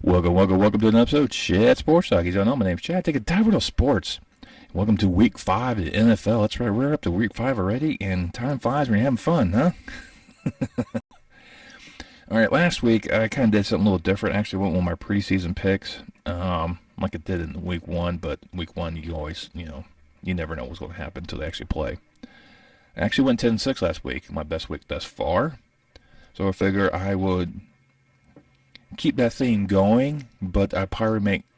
Welcome to another episode of Chad Sports Talk. You don't know, my name's Chad. Take a dive into sports. Welcome to Week 5 of the NFL. That's right, we're up to Week 5 already, and time flies when you're having fun, huh? All right, last week I kind of did something a little different. I actually went with my preseason picks, like I did in Week 1, but Week 1 you always, you never know what's going to happen until they actually play. I actually went 10-6 last week, my best week thus far. So I figure I would keep that theme going, but I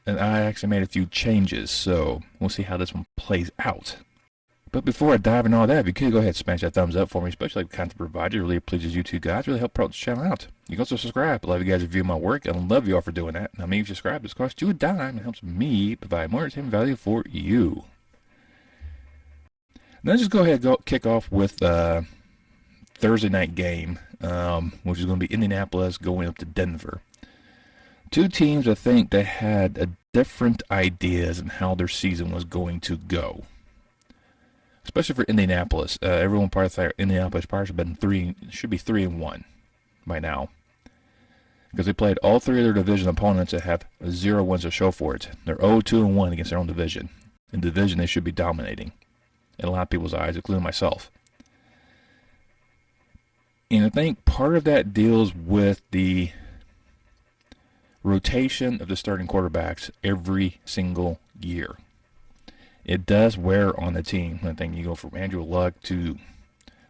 actually made a few changes, so we'll see how this one plays out. But before I dive into all that, if you could go ahead and smash that thumbs up for me, especially if content provider really pleases you two guys, really help promote this channel out. You can also subscribe. I love you guys review my work, and I love you all for doing that. Now, maybe if you subscribe, this costs you a dime and helps me provide more entertainment value for you. Now, just go ahead and kick off with Thursday night game, which is going to be Indianapolis going up to Denver. Two teams, I think, that had different ideas on how their season was going to go. Especially for Indianapolis. Everyone probably thought Indianapolis should be 3-1 by now. Because they played all three of their division opponents that have 0 wins to show for it. They're 0-2-1 against their own division. In division, they should be dominating. In a lot of people's eyes, including myself. And I think part of that deals with the rotation of the starting quarterbacks every single year. It does wear on the team. I think you go from Andrew Luck to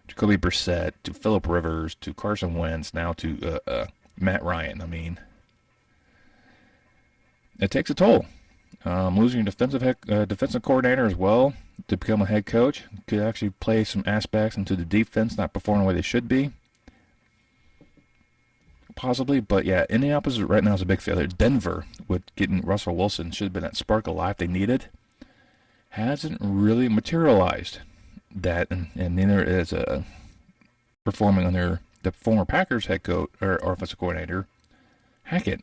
Jacoby Brissett to Phillip Rivers to Carson Wentz now to Matt Ryan. I mean, it takes a toll. Losing your defensive coordinator as well to become a head coach could actually play some aspects into the defense not performing the way they should be. Possibly, but yeah, Indianapolis right now is a big failure. Denver, with getting Russell Wilson, should have been that spark of life they needed. Hasn't really materialized that, and neither is performing under the former Packers head coach or offensive coordinator, Hackett.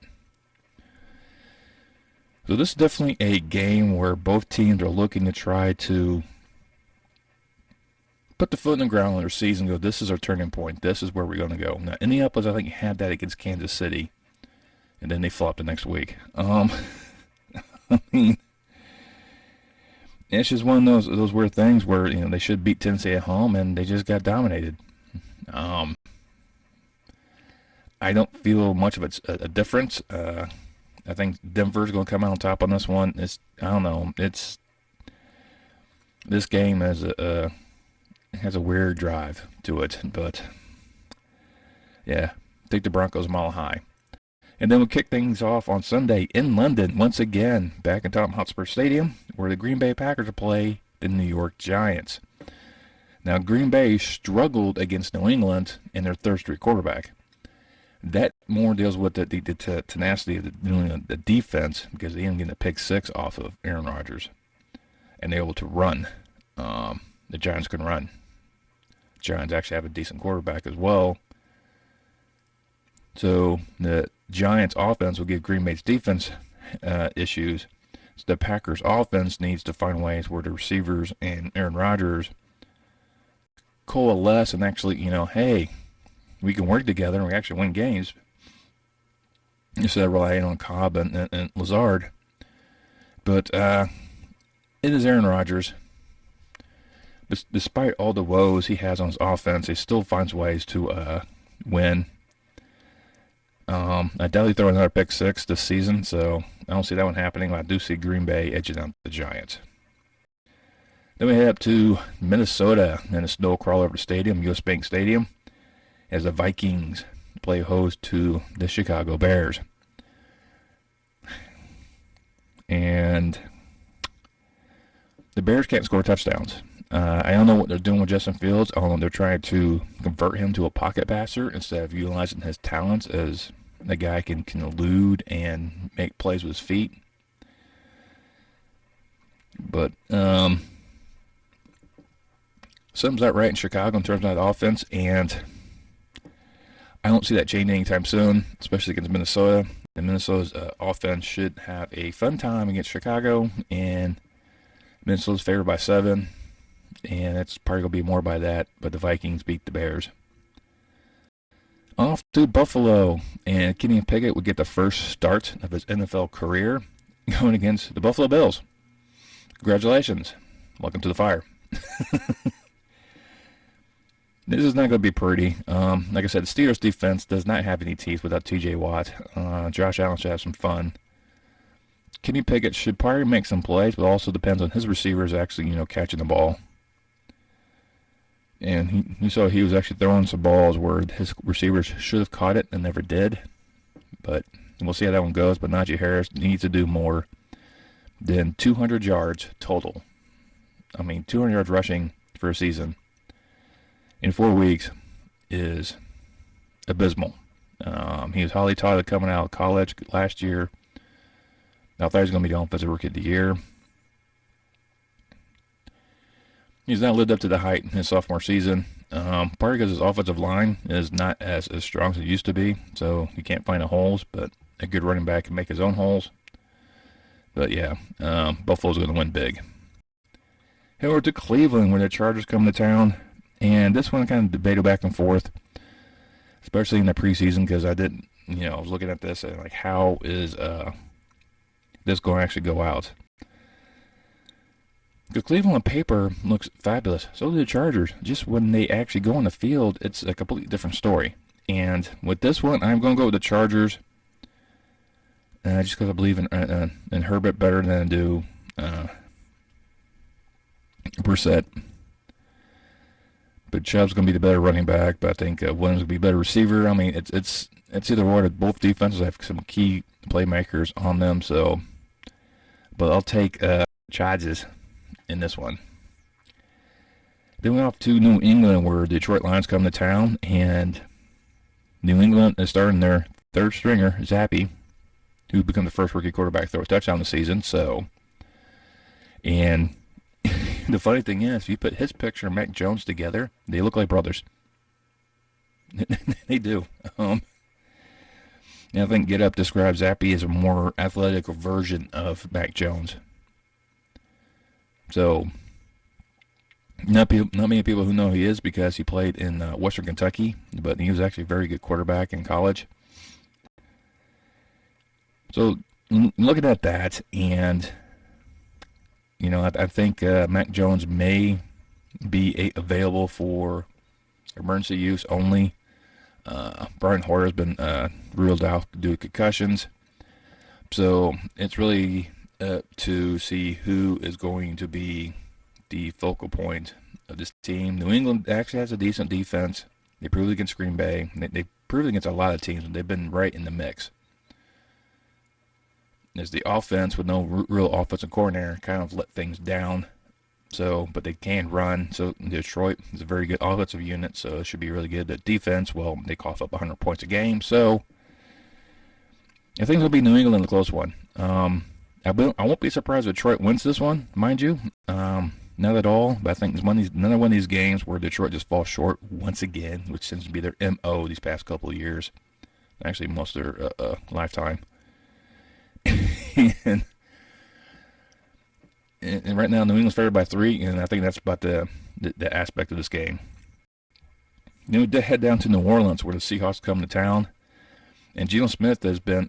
So this is definitely a game where both teams are looking to try to put the foot in the ground on their season and go, this is our turning point. This is where we're going to go. Now, Indianapolis, I think, had that against Kansas City, and then they flopped the next week. I mean, it's just one of those weird things where, they should beat Tennessee at home, and they just got dominated. I don't feel much of a difference. I think Denver's going to come out on top on this one. I don't know. This game has a weird drive to it, but yeah, take the Broncos mile high. And then we'll kick things off on Sunday in London, once again, back in Tottenham Hotspur Stadium, where the Green Bay Packers will play the New York Giants. Now, Green Bay struggled against New England in their third-string quarterback. That more deals with the tenacity of the defense, because they ended up getting a pick six off of Aaron Rodgers, and they're able to run. The Giants can run. Giants actually have a decent quarterback as well. So the Giants offense will give Green Bay's defense issues. So the Packers offense needs to find ways where the receivers and Aaron Rodgers coalesce and actually, hey, we can work together and we actually win games instead of relying on Cobb and Lazard. But it is Aaron Rodgers. Despite all the woes he has on his offense, he still finds ways to win. I doubt he'll throw another pick six this season, so I don't see that one happening. I do see Green Bay edging out the Giants. Then we head up to Minnesota in a snow crawl over stadium, US Bank Stadium, as the Vikings play host to the Chicago Bears. And the Bears can't score touchdowns. I don't know what they're doing with Justin Fields. I don't know if they're trying to convert him to a pocket passer instead of utilizing his talents as the guy can elude and make plays with his feet. But something's not right in Chicago in terms of that offense, and I don't see that changing anytime soon, especially against Minnesota. And Minnesota's offense should have a fun time against Chicago, and Minnesota's favored by 7. And it's probably going to be more by that, but the Vikings beat the Bears. off to Buffalo, and Kenny Pickett would get the first start of his NFL career going against the Buffalo Bills. Congratulations. Welcome to the fire. This is not going to be pretty. Like I said, the Steelers defense does not have any teeth without TJ Watt. Josh Allen should have some fun. Kenny Pickett should probably make some plays, but also depends on his receivers actually, catching the ball. And you saw he was actually throwing some balls where his receivers should have caught it and never did. But we'll see how that one goes. But Najee Harris needs to do more than 200 yards total. 200 yards rushing for a season in 4 weeks is abysmal. He was highly touted coming out of college last year. I thought he was going to be the offensive rookie of the year. He's not lived up to the height in his sophomore season, partly because his offensive line is not as strong as it used to be, so he can't find the holes, but a good running back can make his own holes. But yeah, Buffalo's going to win big. Head over to Cleveland, where the Chargers come to town, and this one kind of debated back and forth, especially in the preseason, because I was looking at this and like, how is this going to actually go out? Because Cleveland on paper looks fabulous. So do the Chargers. Just when they actually go on the field, it's a completely different story. And with this one, I'm going to go with the Chargers. Just because I believe in Herbert better than I do Brissett. But Chubb's going to be the better running back. But I think Williams will be a better receiver. It's either or. Both defenses have some key playmakers on them. So, but I'll take Chargers in this one. Then we're off to New England, where Detroit Lions come to town, and New England is starting their third stringer, Zappy, who become the first rookie quarterback to throw a touchdown this season. So, and the funny thing is, if you put his picture and Mac Jones together, they look like brothers. They do. And I think Get Up describes Zappy as a more athletic version of Mac Jones. So, not many people who know who he is because he played in Western Kentucky, but he was actually a very good quarterback in college. So, looking at that, and I think Mac Jones may be available for emergency use only. Brian Hoyer has been ruled out due to concussions, so it's really to see who is going to be the focal point of this team. New England actually has a decent defense. They proved against Green Bay. They proved against a lot of teams, and they've been right in the mix. As the offense, with no real offensive coordinator, kind of let things down. So, but they can run. So Detroit is a very good offensive unit, so it should be really good. The defense, well, they cough up 100 points a game. So I think it'll be New England in a close one. I won't be surprised if Detroit wins this one, mind you. Not at all, but I think it's another one of these games where Detroit just falls short once again, which seems to be their MO these past couple of years. Actually, most of their lifetime. and right now, New England's favored by 3, and I think that's about the aspect of this game. Then we head down to New Orleans, where the Seahawks come to town, and Geno Smith has been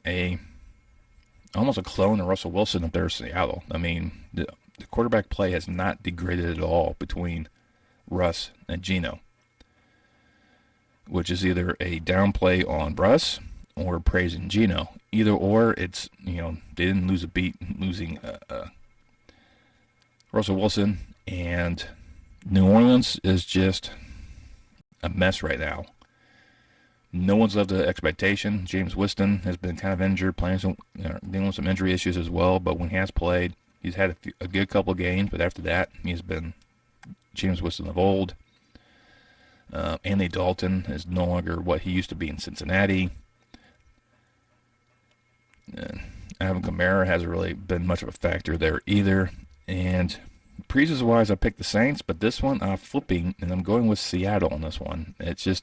almost a clone of Russell Wilson up there in Seattle. The quarterback play has not degraded at all between Russ and Geno, which is either a downplay on Russ or praising Geno. Either or, it's, they didn't lose a beat losing Russell Wilson, and New Orleans is just a mess right now. No one's lived to expectation. James Winston has been kind of injured, dealing with some injury issues as well, but when he has played, he's had a good couple of games, but after that, he's been James Winston of old. Andy Dalton is no longer what he used to be in Cincinnati. Alvin Kamara hasn't really been much of a factor there either. And preseason-wise, I picked the Saints, but this one I'm flipping, and I'm going with Seattle on this one.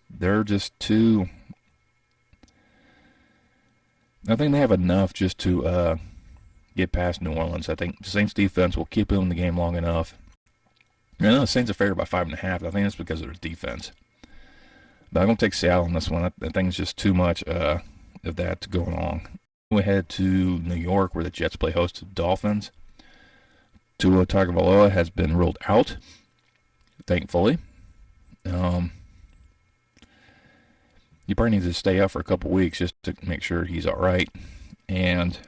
They're just too... I think they have enough just to get past New Orleans. I think the Saints defense will keep them in the game long enough. I know the Saints are favored by 5.5. I think that's because of their defense. But I'm going to take Seattle on this one. I think it's just too much of that going on. We head to New York where the Jets play host to the Dolphins. Tua Tagovailoa has been ruled out, thankfully. He probably needs to stay out for a couple weeks just to make sure he's all right. And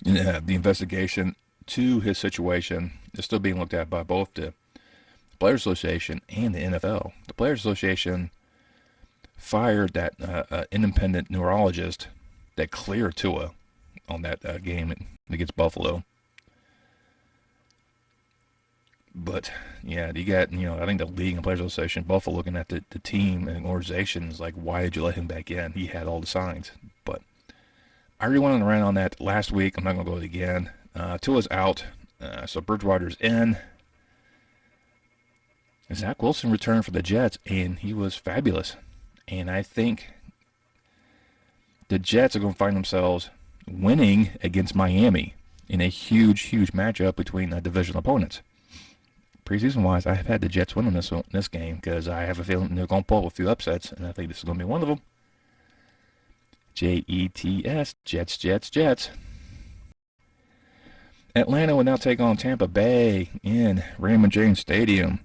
the investigation to his situation is still being looked at by both the Players Association and the NFL. The Players Association fired that independent neurologist that cleared Tua on that game against Buffalo. But yeah, you got, I think the league and Players Association, Buffalo, looking at the team and organizations like, why did you let him back in? He had all the signs. But I really went on a rant on that last week. I'm not going to go again. Tua's out, so Bridgewater's in. Zach Wilson returned for the Jets, and he was fabulous. And I think the Jets are going to find themselves winning against Miami in a huge, huge matchup between divisional opponents. Preseason-wise, I have had the Jets win on this game because I have a feeling they're going to pull a few upsets, and I think this is going to be one of them. Jets, Jets, Jets, Jets. Atlanta will now take on Tampa Bay in Raymond James Stadium.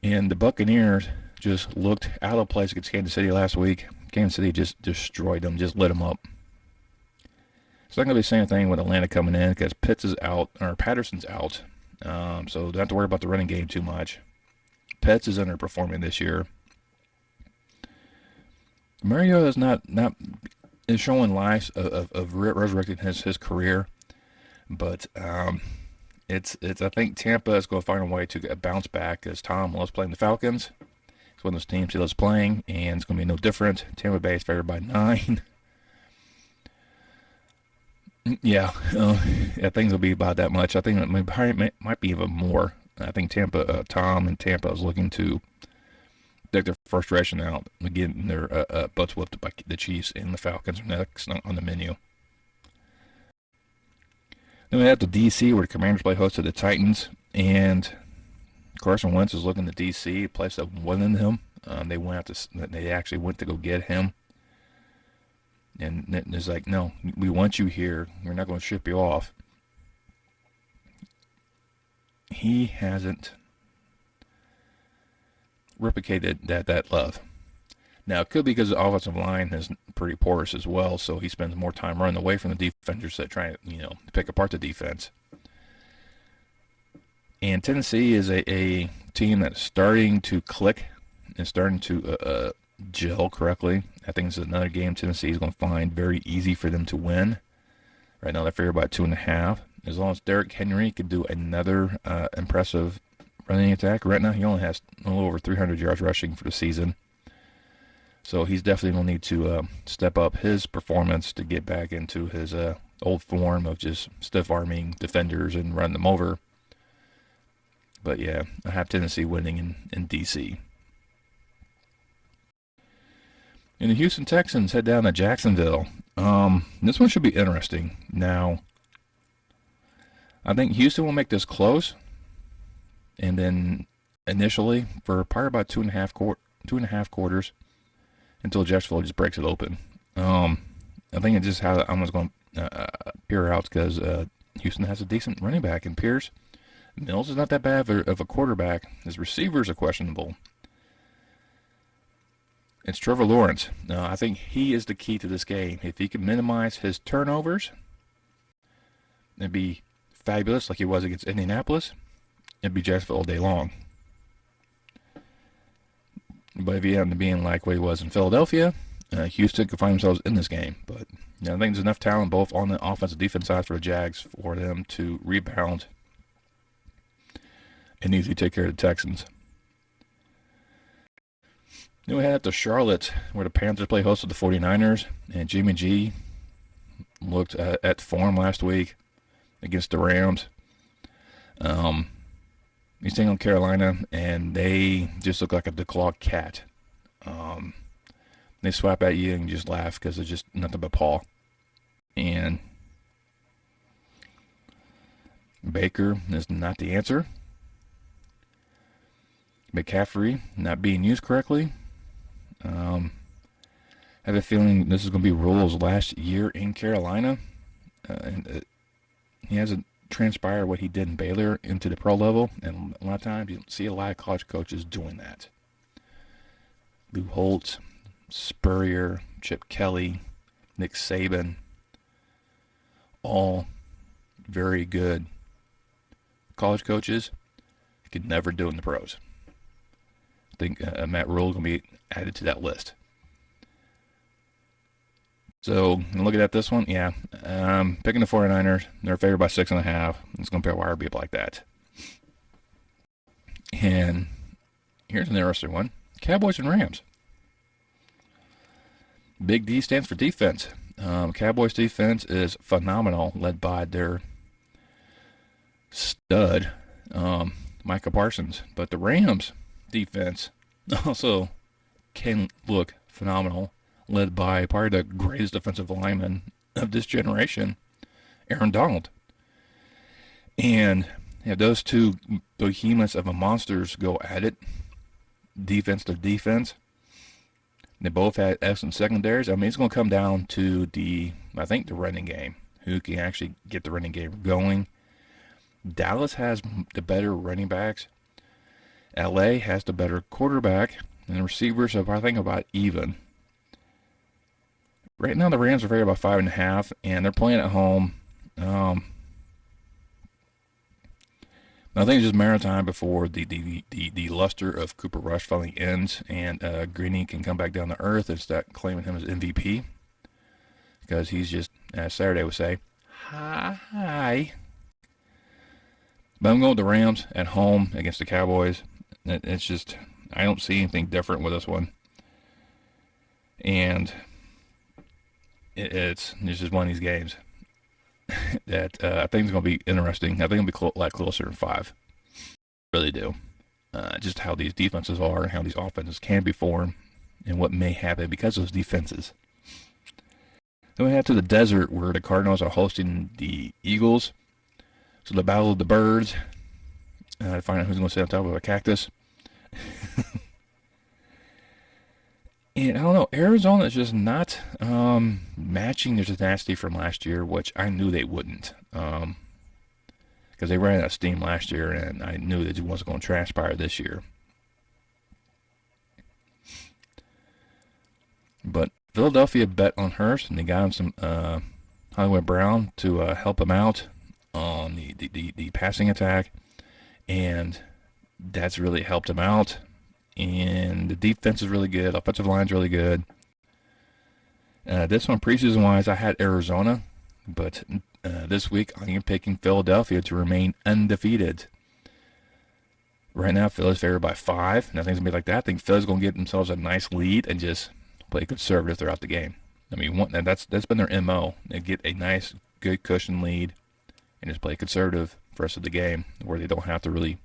And the Buccaneers just looked out of place against Kansas City last week. Kansas City just destroyed them, just lit them up. It's not going to be the same thing with Atlanta coming in because Patterson's out. So don't have to worry about the running game too much. Pitts is underperforming this year. Mario is showing lives of resurrecting his career, but I think Tampa is going to find a way to bounce back because Tom loves playing the Falcons. It's one of those teams he loves playing, and it's going to be no different. Tampa Bay is favored by 9. Yeah, things will be about that much. I think it might be even more. I think Tom and Tampa is looking to take their frustration out, getting their butts whooped by the Chiefs and the Falcons next on the menu. Then we have to D.C. where the Commanders play host to the Titans, and Carson Wentz is looking to D.C., a place that wasn't him. They actually went to go get him. And it's like, no, we want you here. We're not going to ship you off. He hasn't replicated that love. Now, it could be because the offensive line is pretty porous as well, so he spends more time running away from the defenders that try to, pick apart the defense. And Tennessee is a team that's starting to click and starting to gel correctly. I think it's another game Tennessee is going to find very easy for them to win. Right now they're favored by 2.5. As long as Derrick Henry can do another impressive running attack. Right now he only has a little over 300 yards rushing for the season. So he's definitely going to need to step up his performance to get back into his old form of just stiff-arming defenders and run them over. But yeah, I have Tennessee winning in D.C. And the Houston Texans head down to Jacksonville. This one should be interesting. Now, I think Houston will make this close. And then initially, for probably about 2.5 quarters, until Jacksonville just breaks it open. I think it's just how I'm just going to peer out because Houston has a decent running back in Pierce. Mills is not that bad of a quarterback. His receivers are questionable. It's Trevor Lawrence. I think he is the key to this game. If he can minimize his turnovers, it'd be fabulous like he was against Indianapolis. It'd be Jacksonville all day long. But if he happened to be like what he was in Philadelphia, Houston could find themselves in this game. But I think there's enough talent both on the offensive and defense side for the Jags for them to rebound and easily take care of the Texans. Then we head to Charlotte, where the Panthers play host to the 49ers, and Jimmy G looked at form last week against the Rams. He's taking on Carolina, and they just look like a declawed cat. They swap at you and you just laugh because it's just nothing but paw. And Baker is not the answer. McCaffrey not being used correctly. I have a feeling this is going to be Rule's last year in Carolina. And he hasn't transpired what he did in Baylor into the pro level. And a lot of times you don't see a lot of college coaches doing that. Lou Holtz, Spurrier, Chip Kelly, Nick Saban, all very good college coaches. Could never do it in the pros. I think Matt Rhule is going to be added to that list. So, looking at this one, yeah, picking the 49ers. They're favored by 6.5. It's going to be a wire beat like that. And here's an interesting one. Cowboys and Rams. Big D stands for defense. Cowboys defense is phenomenal, led by their stud, Micah Parsons. But the Rams defense also can look phenomenal, led by probably the greatest defensive lineman of this generation, Aaron Donald. And if those two behemoths of a monsters go at it, defense to defense, they both had excellent secondaries. I mean, it's going to come down to the running game. Who can actually get the running game going? Dallas has the better running backs. LA has the better quarterback. And the receivers are, I think, about even. Right now, the Rams are favored by 5.5, and they're playing at home. I think it's just a matter of time before the luster of Cooper Rush finally ends, and Greeny can come back down to earth and start claiming him as MVP. Because he's just, as Saturday would say, hi. But I'm going with the Rams at home against the Cowboys. It's just, I don't see anything different with this one. And it's just one of these games that I think is going to be interesting. I think it'll be a lot closer than 5. Really do. Just how these defenses are and how these offenses can be formed and what may happen because of those defenses. Then we head to the desert where the Cardinals are hosting the Eagles. So the battle of the birds. To find out who's going to sit on top of a cactus. And I don't know, Arizona is just not matching their tenacity from last year, which I knew they wouldn't. Because they ran out of steam last year, and I knew that it wasn't going to transpire this year. But Philadelphia bet on Hurst, and they got him some Hollywood Brown to help him out on the passing attack. And that's really helped him out. And the defense is really good. Offensive line's really good. This one, preseason-wise, I had Arizona. But this week, I am picking Philadelphia to remain undefeated. Right now, Philly's favored by 5. Nothing's going to be like that. I think Philly's going to get themselves a nice lead and just play conservative throughout the game. I mean, that's been their MO. They get a nice, good cushion lead and just play conservative for the rest of the game where they don't have to really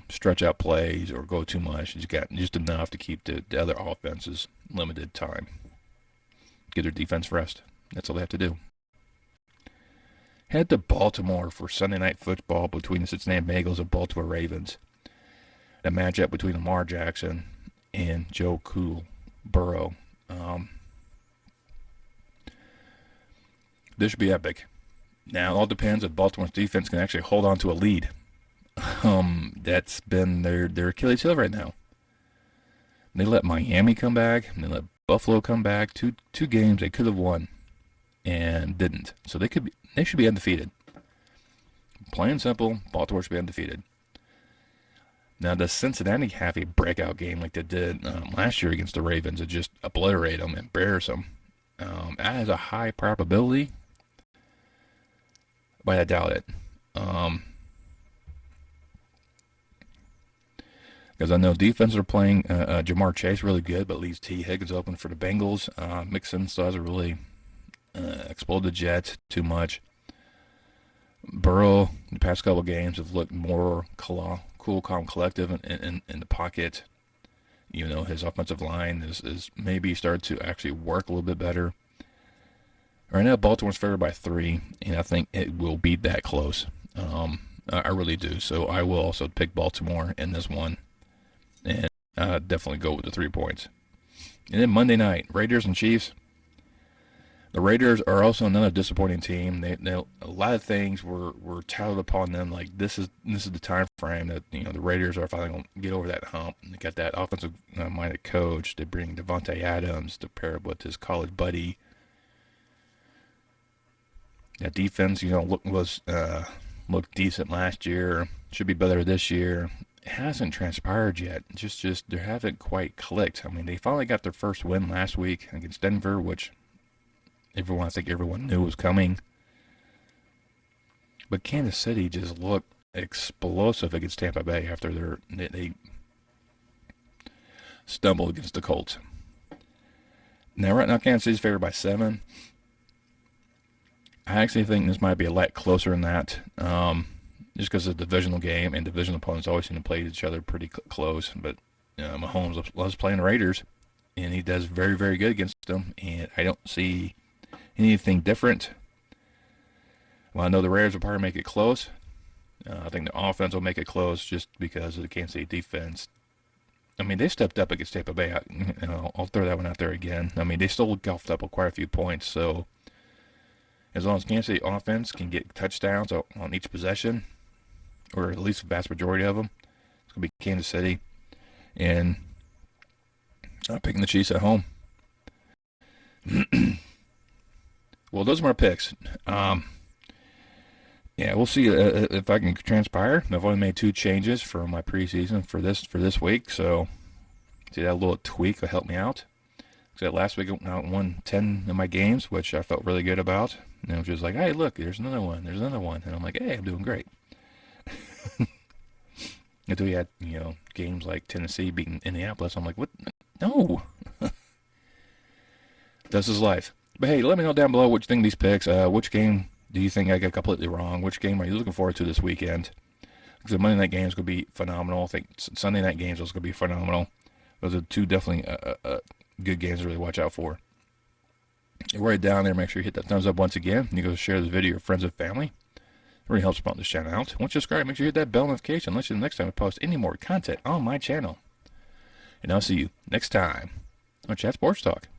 stretch out plays or go too much. You got just enough to keep the other offenses limited time. Get their defense rest. That's all they have to do. Head to Baltimore for Sunday Night Football between the Cincinnati Bengals and Baltimore Ravens. The matchup between Lamar Jackson and Joe Burrow. This should be epic. Now, it all depends if Baltimore's defense can actually hold on to a lead. That's been their Achilles heel right now. They let Miami come back, and they let Buffalo come back. Two games they could have won, and didn't. So they should be undefeated. Plain and simple, Baltimore should be undefeated. Now, does Cincinnati have a breakout game like they did last year against the Ravens and just obliterate them, embarrass them? That has a high probability, but I doubt it. Because I know defenses are playing Jamar Chase really good, but leaves T. Higgins open for the Bengals. Mixon still hasn't really exploded the Jets too much. Burrow, the past couple of games, have looked more cool, calm, collective in the pocket. His offensive line is maybe started to actually work a little bit better. Right now, Baltimore's favored by 3, and I think it will be that close. I really do. So I will also pick Baltimore in this one, and definitely go with the 3 points. And then Monday night, Raiders and Chiefs. The Raiders are also another disappointing team. They a lot of things were touted upon them, like this is the time frame that the Raiders are finally going to get over that hump. And they got that offensive minded coach. They bring Devontae Adams to pair up with his college buddy. That defense, looked decent last year. Should be better this year. It hasn't transpired yet. Just they haven't quite clicked. I mean, they finally got their first win last week against Denver, which I think everyone knew was coming. But Kansas City just looked explosive against Tampa Bay after they stumbled against the Colts. Now, right now, Kansas City's favored by 7. I actually think this might be a lot closer than that, just because it's a divisional game, and divisional opponents always seem to play each other pretty close. But Mahomes loves playing the Raiders, and he does very, very good against them, and I don't see anything different. Well, I know the Raiders will probably make it close. I think the offense will make it close just because of the Kansas City defense. I mean, they stepped up against Tampa Bay. I'll throw that one out there again. I mean, they still golfed up with quite a few points, so as long as Kansas City offense can get touchdowns on each possession, or at least the vast majority of them, it's going to be Kansas City. And I'm picking the Chiefs at home. Well, those are my picks. Yeah, we'll see if I can transpire. I've only made 2 changes for my preseason for this week, so see that little tweak will help me out. So last week I won 10 of my games, which I felt really good about. And it was just like, hey, look, there's another one. And I'm like, hey, I'm doing great. Until we had, games like Tennessee beating Indianapolis. I'm like, what? No. This is life. But hey, let me know down below what you think of these picks. Which game do you think I got completely wrong? Which game are you looking forward to this weekend? Because the Monday night game is going to be phenomenal. I think Sunday night games is going to be phenomenal. Those are 2 definitely good games to really watch out for. Write it down there. Make sure you hit that thumbs up once again. You go share this video with friends and family. It really helps promote this channel out. Once you subscribe, make sure you hit that bell notification. Let you know the next time I post any more content on my channel. And I'll see you next time on Chat Sports Talk.